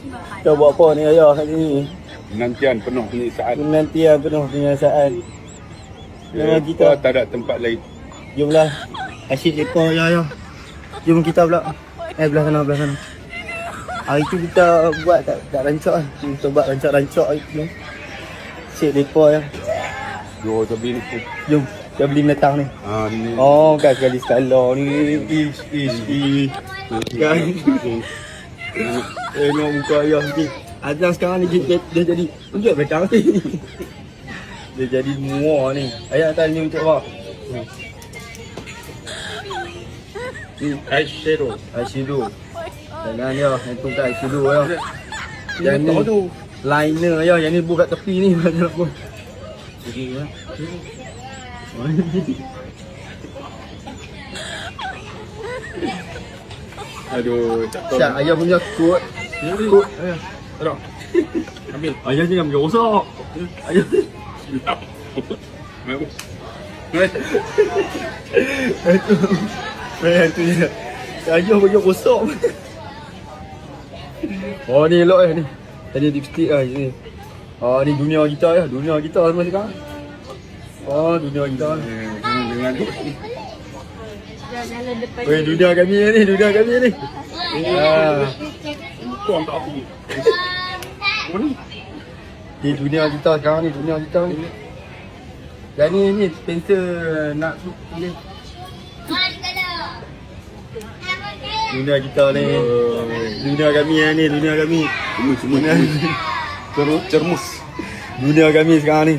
Kita buat apa ni ayah kat sini? Penantian penuh penyiksaan. Penantian penuh penyiasaan. Memang kita Tak ada tempat lain. jomlah. Asyik lepak ayah. Jom kita pula. Belah sana, belah sana. Hari tu kita buat tak rancak lah. Kita buat rancak-rancak hari tu. Asyik lepak ya. Dua cabai ni pun. Jom, kita beli datang ni. Ni. Oh, kan sekali sekala ni. Ish. Kan. Tengok muka ayah ni. Azam sekarang ni dia jadi tunjuk belakang ni. Dia jadi muar ni. Ayah hantar ni untuk apa? Eyeshadow. Jangan dia, yang tu kan eyeshadow ya. Yang ni liner ya, yang ni buat kat tepi ni macam apa. Okey ya. Aduh, tak tahu. Siap, ayah punya kod. Kod. Tolong. Ambil. Ayah jangan macam rosak. Ayah. Itu je. Ayah macam rosak. Oh ni elok ni. Tadi lipstick lah ni. Oh ni dunia kita ya. Dunia kita semua sekarang. Oh dunia kita. Dengan Weh dunia kami ni. tuang tak apa. Ni dunia kita sekarang ni. Dan ni Spencer nak ni. Dunia kita ni. Dunia kami ni. Semua cermus. Dunia kami sekarang ni.